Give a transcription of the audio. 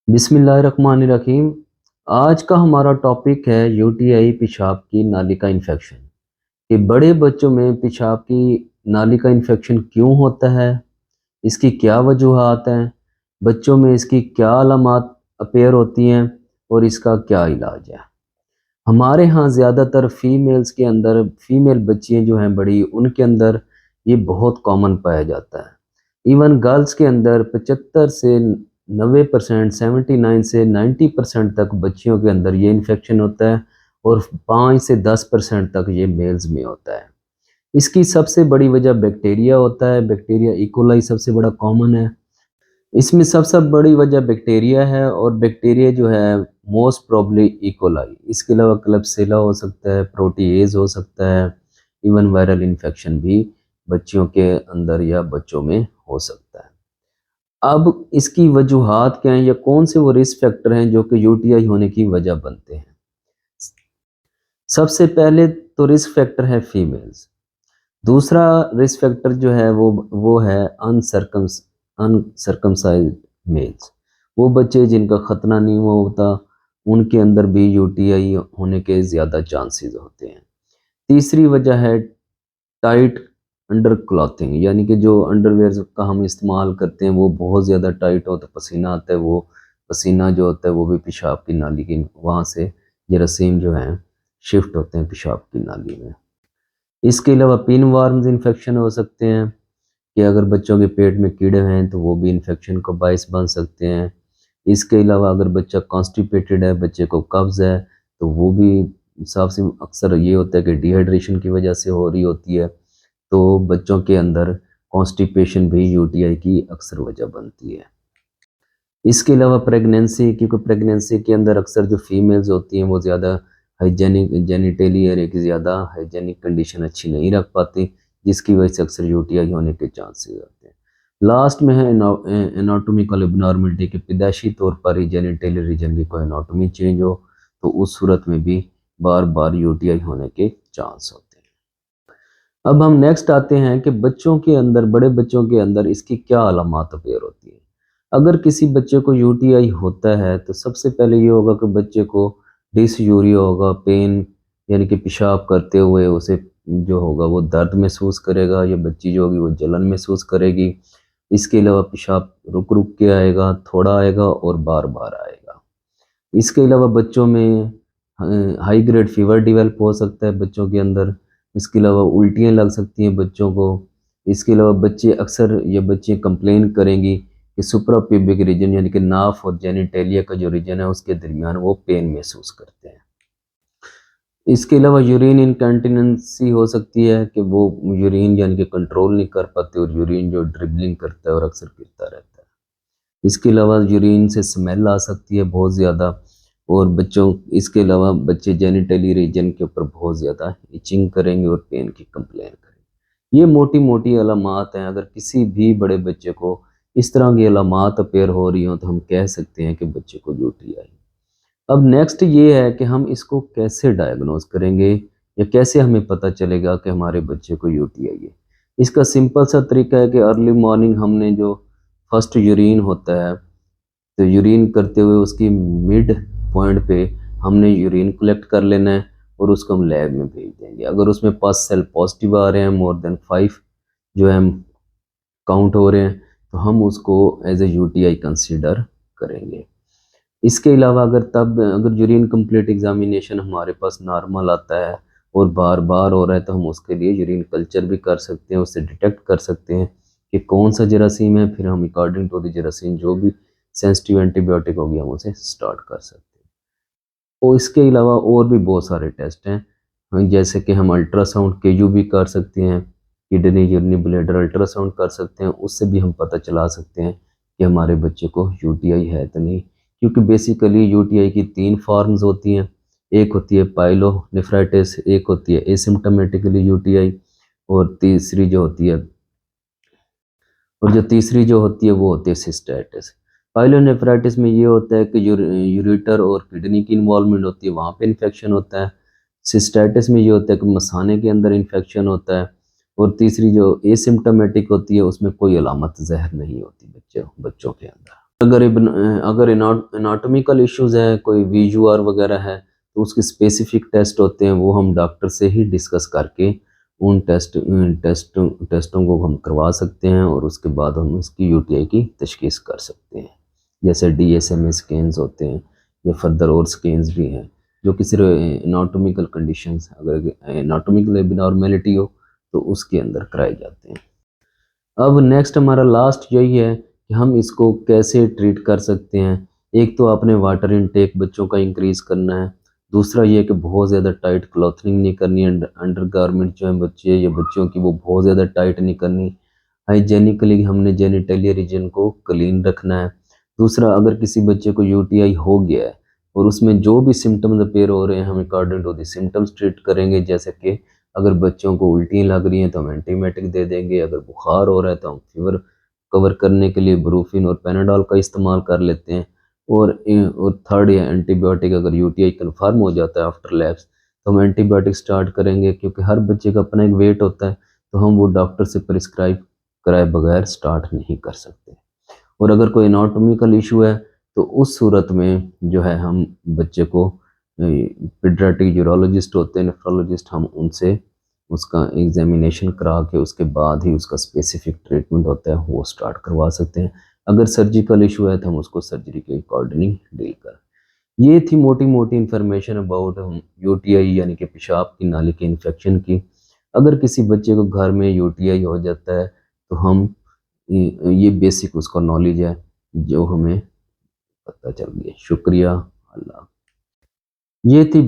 बिस्मिल्लाहिर्रहमानिर्रहीम। आज का हमारा टॉपिक है यूटीआई, पेशाब की नाली का इन्फेक्शन। कि बड़े बच्चों में पेशाब की नाली का इन्फेक्शन क्यों होता है, इसकी क्या वजूहात हैं, बच्चों में इसकी क्या अलामात अपेयर होती हैं और इसका क्या इलाज है। हमारे यहाँ ज़्यादातर फीमेल बच्चियाँ जो हैं बड़ी, उनके अंदर ये बहुत कॉमन पाया जाता है। इवन गर्ल्स के अंदर 75 से 90%, 79 से 90% तक बच्चियों के अंदर ये इन्फेक्शन होता है और 5 से 10% तक ये मेल्स में होता है। इसकी सबसे बड़ी वजह बैक्टीरिया होता है। बैक्टीरिया इकोलाई सबसे बड़ा कॉमन है। इसमें सबसे बड़ी वजह बैक्टीरिया है और बैक्टीरिया जो है मोस्ट प्रॉब्ली इकोलाई। इसके अलावा क्लबसेला हो सकता है, प्रोटीएज हो सकता है, इवन वायरल इन्फेक्शन भी बच्चियों के अंदर या बच्चों में हो सकता है। अब इसकी वजूहात क्या हैं या कौन से वो रिस्क फैक्टर हैं जो कि यूटीआई होने की वजह बनते हैं। सबसे पहले तो रिस्क फैक्टर है फीमेल्स। दूसरा रिस्क फैक्टर जो है वो है अनसर्कमसाइज्ड मेल्स। वो बच्चे जिनका खतना नहीं हुआ होता, उनके अंदर भी यूटीआई होने के ज़्यादा चांसेस होते हैं। तीसरी वजह है टाइट अंडर क्लॉथिंग, यानी कि जो अंडरवेयर का हम इस्तेमाल करते हैं वो बहुत ज़्यादा टाइट हो तो पसीना आता है। वो पसीना जो होता है वो भी पेशाब की नाली की वहाँ से जरासीम जो हैं शिफ्ट होते हैं पेशाब की नाली में। इसके अलावा पिन वार्म्स इन्फेक्शन हो सकते हैं कि अगर बच्चों के पेट में कीड़े हैं तो वो भी इन्फेक्शन का बायस बन सकते हैं। इसके अलावा अगर बच्चा कॉन्स्टिपेटेड है, बच्चे को कब्ज़ है, तो वो भी सबसे अक्सर ये होता है कि डिहाइड्रेशन की वजह से हो रही होती है। तो बच्चों के अंदर कॉन्स्टिपेशन भी यूटीआई की अक्सर वजह बनती है। इसके अलावा प्रेगनेंसी, क्योंकि प्रेगनेंसी के अंदर अक्सर जो फीमेल्स होती हैं वो ज़्यादा हाइजेनिक जेनिटली एरिया की ज़्यादा हाइजेनिक कंडीशन अच्छी नहीं रख पाती, जिसकी वजह से अक्सर यूटीआई होने के चांसेस होते हैं। लास्ट में है एनाटॉमिकल एबनॉर्मलिटी के पैदाइशी तौर पर ही जेनिटली रीजन की कोई एनाटॉमी चेंज हो, तो उस सूरत में भी बार बार यूटीआई होने के चांस होते हैं। अब हम नेक्स्ट आते हैं कि बच्चों के अंदर, बड़े बच्चों के अंदर इसकी क्या अलामात अपेयर होती है। अगर किसी बच्चे को यूटीआई होता है तो सबसे पहले ये होगा कि बच्चे को डिसयूरिया होगा, पेन यानी कि पेशाब करते हुए उसे जो होगा वो दर्द महसूस करेगा, या बच्ची जो होगी वो जलन महसूस करेगी। इसके अलावा पेशाब रुक रुक के आएगा, थोड़ा आएगा और बार बार आएगा। इसके अलावा बच्चों में हाई ग्रेड फीवर डेवलप हो सकता है बच्चों के अंदर। इसके अलावा उल्टियाँ लग सकती हैं बच्चों को। इसके अलावा बच्चे अक्सर या बच्चियाँ कंप्लेन करेंगी कि सुप्राप्यूबिक रीजन यानी कि नाफ और जेनिटेलिया का जो रीजन है उसके दरमियान वो पेन महसूस करते हैं। इसके अलावा यूरिन इनकंटिनेंसी हो सकती है कि वो यूरिन यानी कि कंट्रोल नहीं कर पाते और यूरिन जो ड्रिबलिंग करता है और अक्सर गिरता रहता है। इसके अलावा यूरिन से स्मेल आ सकती है बहुत ज़्यादा, और बच्चों इसके अलावा बच्चे जेनिटली रीजन के ऊपर बहुत ज़्यादा इचिंग करेंगे और पेन की कंप्लेन करेंगे। ये मोटी मोटी अलामात हैं। अगर किसी भी बड़े बच्चे को इस तरह की अलामात अपेयर हो रही हो तो हम कह सकते हैं कि बच्चे को यूटीआई। अब नेक्स्ट ये है कि हम इसको कैसे डायग्नोज करेंगे या कैसे हमें पता चलेगा कि हमारे बच्चे को यूटीआई है। इसका सिंपल सा तरीका है कि अर्ली मॉर्निंग हमने जो फर्स्ट यूरिन होता है, तो यूरिन करते हुए उसकी मिड पॉइंट पे हमने यूरिन कलेक्ट कर लेना है और उसको हम लैब में भेज देंगे। अगर उसमें पस सेल पॉजिटिव आ रहे हैं, मोर देन 5 जो है काउंट हो रहे हैं, तो हम उसको एज ए यूटीआई कंसीडर करेंगे। इसके अलावा अगर यूरिन कंप्लीट एग्जामिनेशन हमारे पास नॉर्मल आता है और बार बार हो रहा है, तो हम उसके लिए यूरिन कल्चर भी कर सकते हैं, उससे डिटेक्ट कर सकते हैं कि कौन सा जरासीम है। फिर हम अकॉर्डिंग टू द जरासीम जो भी सेंसिटिव एंटीबायोटिक होगी हम उसे स्टार्ट कर सकते हैं। और इसके अलावा और भी बहुत सारे टेस्ट हैं, जैसे कि हम अल्ट्रासाउंड केयू भी कर सकते हैं, किडनी यूरिनी ब्लैडर अल्ट्रासाउंड कर सकते हैं। उससे भी हम पता चला सकते हैं कि हमारे बच्चे को यूटीआई है तो नहीं। क्योंकि बेसिकली यूटीआई की 3 फॉर्म्स होती हैं। एक होती है पाइलोनेफ्राइटिस, एक होती है एसिम्प्टोमेटिकली यूटीआई, और तीसरी जो होती है वो होती है सिस्टाइटिस। पाइलोनेफ्राइटिस में ये होता है कि यूरेटर और किडनी की इन्वॉल्वमेंट होती है, वहाँ पे इन्फेक्शन होता है। सिस्टाइटिस में ये होता है कि मसाने के अंदर इन्फेक्शन होता है। और तीसरी जो एसिम्प्टोमेटिक होती है उसमें कोई अलामत ज़हर नहीं होती बच्चों के अंदर। अगर एनाटॉमिकल इश्यूज हैं, कोई वीजुआर वगैरह है, तो उसके स्पेसिफिक टेस्ट होते हैं, वो हम डॉक्टर से ही डिस्कस करके उन टेस्टों को हम करवा सकते हैं और उसके बाद हम उसकी यूटीआई की तशखीस कर सकते हैं। जैसे डीएसएमए स्कैन्स होते हैं या फर्दर और स्कैन्स भी हैं जो कि सिर्फ एनाटॉमिकल कंडीशंस, अगर एनाटॉमिकल एबनॉर्मेलिटी हो तो उसके अंदर कराए जाते हैं। अब नेक्स्ट हमारा लास्ट यही है कि हम इसको कैसे ट्रीट कर सकते हैं। एक तो आपने वाटर इनटेक बच्चों का इंक्रीज़ करना है। दूसरा ये कि बहुत ज़्यादा टाइट क्लॉथिंग नहीं करनी है, अंडरगारमेंट जो है बच्चे या बच्चियों की वो बहुत ज़्यादा टाइट नहीं करनी। हाइजेनिकली हमने जेनिटलिया रीजन को क्लीन रखना है। दूसरा, अगर किसी बच्चे को यूटीआई हो गया है और उसमें जो भी सिम्टम्स अपीयर हो रहे हैं, हम according to the symptoms treat करेंगे। जैसे कि अगर बच्चों को उल्टियाँ लग रही हैं तो हम एंटीबायोटिक दे देंगे, अगर बुखार हो रहा है तो हम फीवर कवर करने के लिए ब्रूफिन और पैनाडोल का इस्तेमाल कर लेते हैं। और थर्ड है एंटीबायोटिक, अगर यूटीआई कन्फर्म हो जाता है आफ्टर लैप्स तो हम एंटीबायोटिक स्टार्ट करेंगे, क्योंकि हर बच्चे का अपना एक वेट होता है, तो हम वो डॉक्टर से प्रिस्क्राइब कराए बगैर स्टार्ट नहीं कर सकते। और अगर कोई एनाटॉमिकल इशू है तो उस सूरत में जो है हम बच्चे को पीडियाट्रिक यूरोलॉजिस्ट होते हैं, नेफ्रोलॉजिस्ट, हम उनसे उसका एग्जामिनेशन करा के उसके बाद ही उसका स्पेसिफिक ट्रीटमेंट होता है वो स्टार्ट करवा सकते हैं। अगर सर्जिकल इशू है तो हम उसको सर्जरी के अकॉर्डिंग डील करें। ये थी मोटी मोटी इन्फॉर्मेशन अबाउट यूटीआई यानी कि पेशाब की नाली के इन्फेक्शन की। अगर किसी बच्चे को घर में यूटीआई हो जाता है तो हम ये बेसिक उसका नॉलेज है जो हमें पता चल गया। शुक्रिया। अल्लाह। ये थी